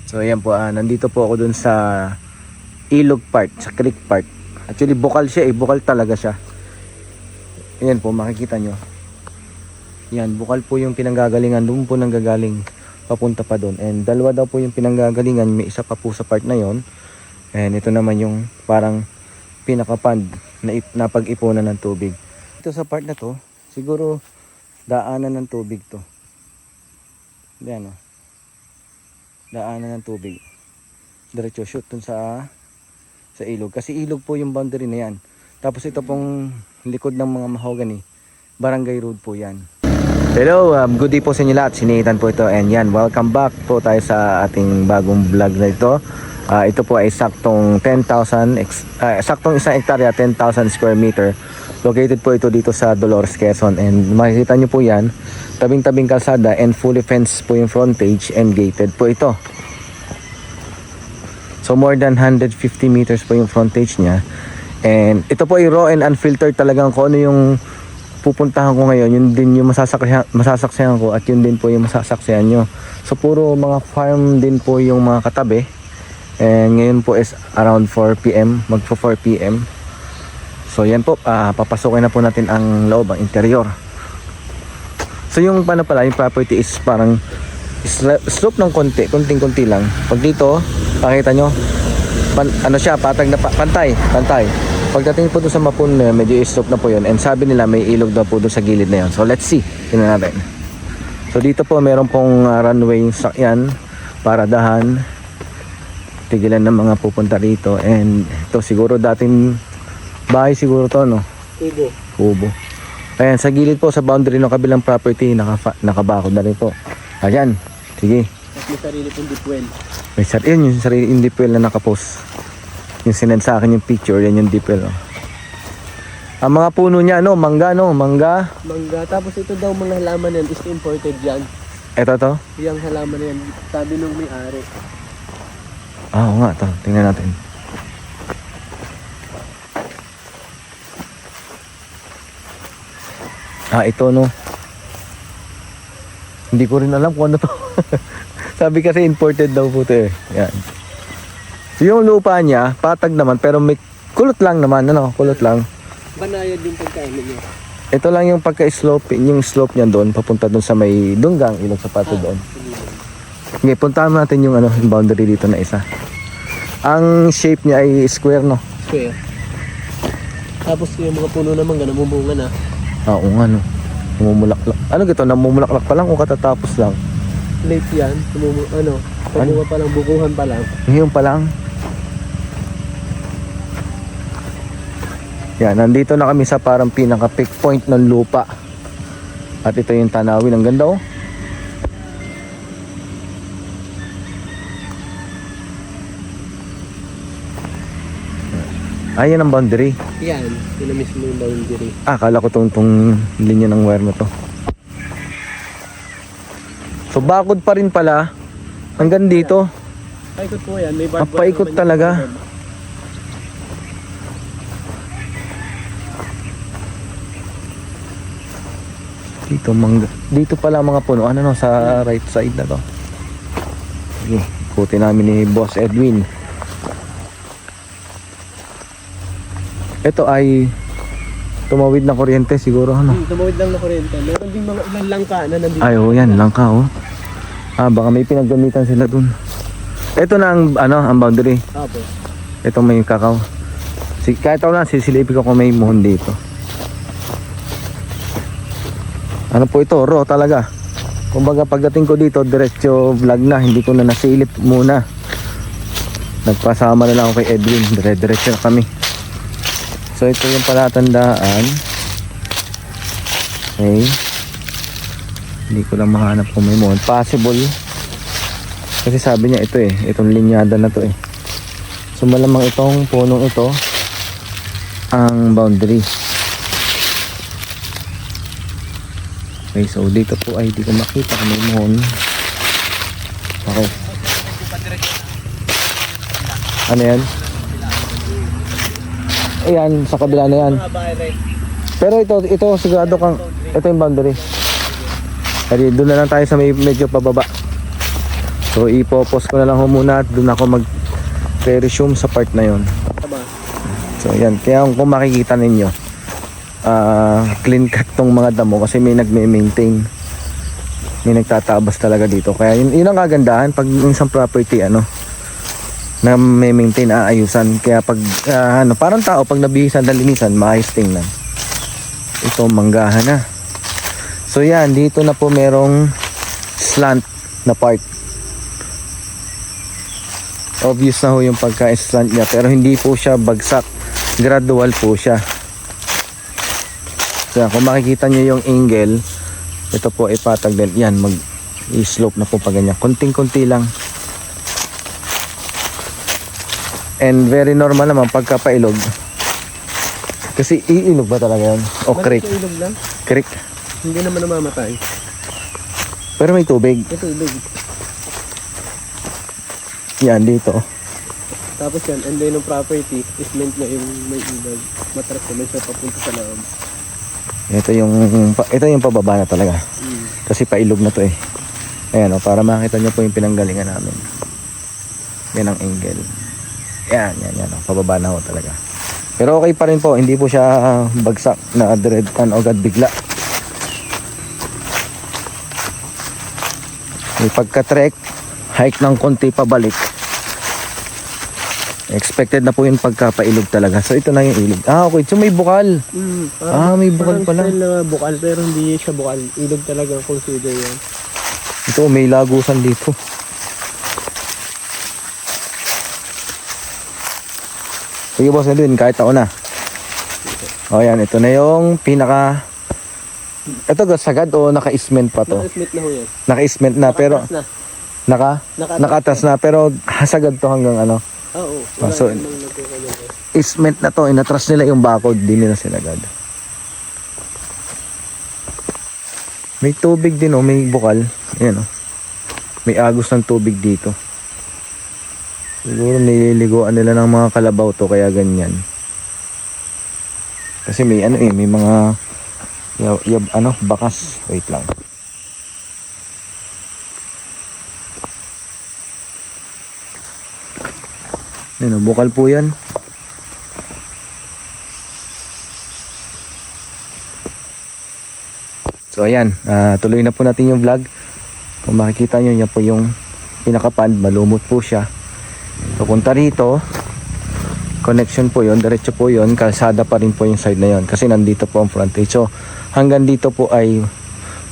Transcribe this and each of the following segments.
So ayan po, nandito po ako dun sa ilog part, sa creek part. Actually bukal siya bukal talaga siya. Ayan po, makikita nyo. Yan, bukal po yung pinanggagalingan, doon po nanggagaling papunta pa doon. And dalawa daw po yung pinanggagalingan, may isa pa po sa part na yon. And ito naman yung parang pinakapand na pag-ipunan ng tubig. Ito sa part na to, siguro daanan ng tubig to. Yan o. Daanan ng tubig. Diretso shoot dun sa ilog. Kasi ilog po yung boundary na yan. Tapos ito pong likod ng mga mahogany, barangay road po yan. Hello, good day po sa inyo lahat. Sinitan po ito. And yan, welcome back po tayo sa ating bagong vlog na ito. Ito po ay saktong 10,000, saktong isang hektarya, 10,000 square meter. Located po ito dito sa Dolores, Quezon. And makikita nyo po yan, tabing-tabing kalsada and fully fenced po yung frontage and gated po ito. So more than 150 meters po yung frontage niya. And ito po ay raw and unfiltered talagang kung ano yung pupuntahan ko ngayon, yun din yung masasaksihan ko at yun din po yung masasaksihan nyo. So puro mga farm din po yung mga katabi. And ngayon po is around 4 PM, magpo 4 PM. So yan po, papasokin na po natin ang loob, ang interior. So yung pala, yung property is parang slope ng konting-konti lang. Pag dito, pakita nyo, ano siya, patag na pantay. Pagdating po doon sa Mapun, medyo slope na po yun. And sabi nila may ilog na po doon sa gilid na yun. So let's see, tingnan natin. So dito po meron pong runway sakyan, paradahan, tigilan ng mga pupunta rito. And ito siguro dating bahay siguro to, no? Kubo. Ayan, sa gilid po, sa boundary ng kabilang property, nakabakod na rin po. Ayan, sige. May sarili pong deep well. May sarili, yung sarili yung deep well na nakapost. Yung sinend sa akin yung picture, yan yung deep well. Oh. Ang mga puno niya, mangga. Mangga, tapos ito daw mga halaman yan is imported yan. Ito to? Yung halaman na yan, sabi nung may-ari. Oo nga, to. Tingnan natin. Ito no. Hindi ko rin alam kung ano to. Sabi kasi imported daw po ito eh. Yan. Yung lupa niya, patag naman pero may kulot lang naman, kulot lang. Banayad yung pagkain niya. Ito lang yung pagka-slope, yung slope niya doon, papunta doon sa may dunggang ilog sa pato doon. Okay, puntahan natin yung yung boundary dito na isa. Ang shape niya ay square, no? Square. Tapos yung mga puno naman, namumunga na. Oo nga, no. Namumulaklak. Ano gito? Namumulaklak pa lang o katatapos lang? Late yan. Pamunga pa lang, bukuhan pa lang. Ngayon pa lang. Yan, nandito na kami sa parang pinaka-peak point ng lupa. At ito yung tanawin. Ang ganda, oh. Ayan ang boundary. Yan, yun na mismo yung boundary. Akala ko tong linya ng wire na to. So bakod pa rin pala hanggang dito. Paikot po yan, may barbed wire. Paikot talaga. Dito mangga. Dito pala mga puno. Sa right side na to. Sige, ikutin namin ni Boss Edwin. Ito ay tumawid na kuryente siguro, Tumawid lang na kuryente. Meron din mga ilang langka na nandito. Ay, yan, langka, oh. Baka may pinaggamitan sila dun. Ito na ang boundary. Apo. Ito may kakao. Kahit ako lang, sisilipin ko kung may muhon dito. Ano po ito? Raw talaga. Kumbaga pagdating ko dito, diretso vlog na. Hindi ko na nasilip muna. Nagpasama na lang ako kay Edwin. Diretso na kami. So ito yung palatandaan. Okay. Hindi ko lang mahanap kung may muhon. Possible. Kasi sabi niya ito itong linyada na to So malamang itong punong ito ang boundary. Okay, so dito po ay di ko makita kung may muhon. Okay. Ano yan? Ayan, sa kabila na yan. Pero ito sigurado kang ito yung boundary. Kasi doon na lang tayo sa may medyo pababa. So ipopos ko na lang ho muna at doon ako mag-resume sa part na yon. Tama. So yan, kaya kung makikita ninyo, clean cut tong mga damo kasi may nagme-maintain, may nagtatabas talaga dito. Kaya yun ang kagandahan pag isang property na may maintain, aayusan. Kaya pag parang tao pag nabihisan, nalinisan, maayos tingnan. Ito manggahan na. So yan, dito na po merong slant na part. Obvious na ho yung pagka-slant niya, pero hindi po siya bagsak, gradual po siya. So yan, kung makikita nyo yung angle, ito po ay patag din. Yan, mag-slope na po pa ganyan, konting-konti lang. And very normal naman pagkapailog. Kasi iilog ba talaga yun? O creek? Bakit ilog lang? Creek. Hindi naman namamatay. Pero may tubig. Ito ilog. Yan, dito. Tapos yan, and then yung property, is meant na yung may ilog. Matras naman siya papunta sa loob. Ito yung pababa na talaga. Mm. Kasi pailog na to eh. Ayan o, para makita nyo po yung pinanggalingan namin. Yan ang angle. Yan o, pababa na ho talaga. Pero okay pa rin po, hindi po siya bagsak na agad bigla. May pagka-trek, hike ng konti pabalik. Expected na po yung pagkapailog talaga. So ito na yung ilog. Okay, so may bukal. May bukal pala. Style na bukal, pero hindi siya bukal. Ilog talaga consider yan. Ito, may lagusan dito. Sige boss Edwin, kahit ako na. O yan, ito na yung pinaka... Ito sagad o naka-isment pa to? Naka-ismet na ho yan. Naka-isment na, pero... Nakatas na. Nakatas na, pero hasagad to hanggang ano. Oo. So, isment na to, inatras nila yung bakod, di nila sinagad. May tubig din may bukal. Ayan may agos ng tubig dito. Siguro nililiguan nila ng mga kalabaw to, kaya ganyan. Kasi may may mga bakas. Wait lang. Bukal po yan. So ayan, tuloy na po natin yung vlog. Kung makikita nyo, yan po yung pinaka-pond, malumot po siya. Papunta rito, connection po yon, diretso po yon, kalsada pa rin po yung side na yon kasi nandito po ang frontage. So hanggang dito po ay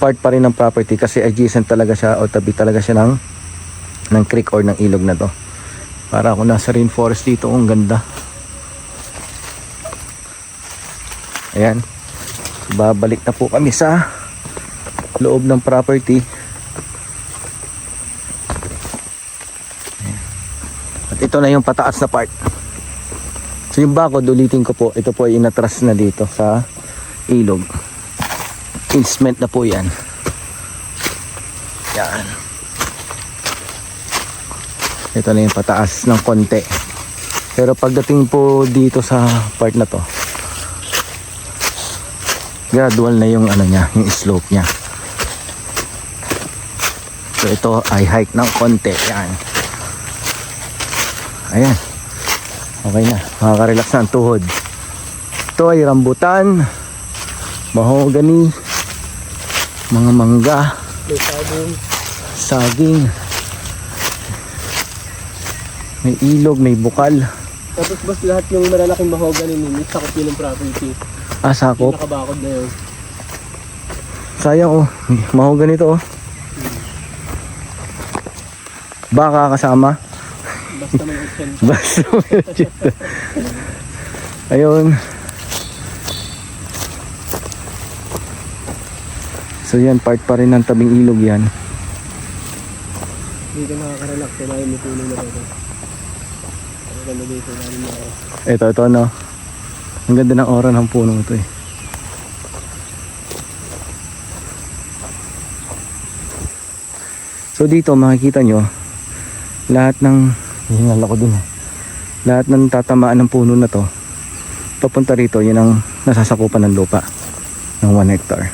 part pa rin ng property kasi adjacent talaga siya o tabi talaga siya ng creek or ng ilog na to. Para ako nasa rainforest dito, ang ganda. Ayan, babalik na po kami sa loob ng property. At ito na yung pataas na part. So yung bakod, ulitin ko po, ito po ay inatras na dito sa ilog. Insment na po yan. Yan. Ito na yung pataas ng konti. Pero pagdating po dito sa part na to, gradual na yung niya, yung slope niya. So ito ay hike ng konti. Yan. Ayan. Okay na. Makaka-relax na ang tuhod. Ito ay rambutan, mahogany, mga mangga, May saging, may ilog, may bukal. Tapos boss, lahat yung malalaking mahogany ninyo, sakop yun ng property. Sakop. Yung nakabakod na yun. Sayang mahogany to Baka kasama. Basta may option. Basta ayun. So yan, part pa rin ng tabing ilog yan. Hindi ka nakaka-relax, kaya may puno na ito. Ang ganda dito, namin na ako. Ito no. Ang ganda ng aura ng puno ito eh. So dito makikita nyo lahat ng hingal ako dun lahat ng tatamaan ng puno na to papunta rito, yun ang nasasakupan ng lupa ng 1 hectare.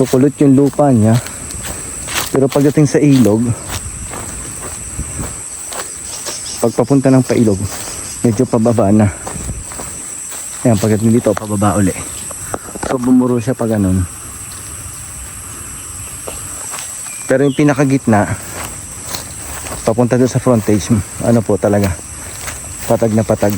So kulot yung lupa niya. Pero pagdating sa ilog, pagpapunta ng pailog, medyo pababa na. Ayan, pagdating dito, pababa uli. So bumuro siya pa ganun. Pero yung pinakagitna, papunta doon sa frontage, ano po talaga, patag na patag.